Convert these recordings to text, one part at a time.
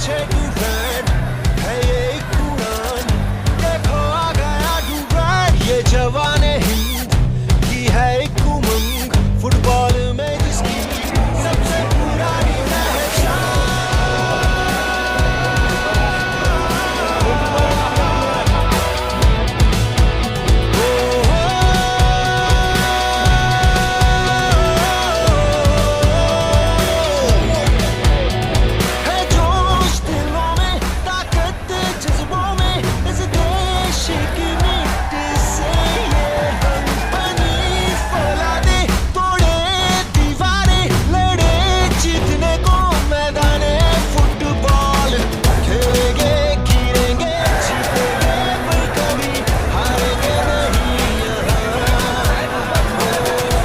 এসেছে ডুরান, है ये एक उड़ान, देखो आ गया डुरान, ये जवाने हिंद की है एक उमंग, फुटबॉल में जिसकी सबसे पुरानी पहचान। है जोश दिलों में, ताकत जज्बों में, इस देश की मिट्टी से ये रंग बनी फौलादे, तोड़े दीवारें, लड़े जीतने को मैदाने फुटबॉल, खेलेंगे गिरेंगे जीतेंगे पर कभी हारेंगे नहीं यहाँ।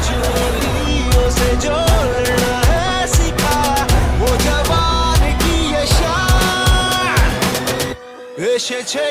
चोलियों से जो लड़ना है सीखा, वो जवान की ये शान। এসেছে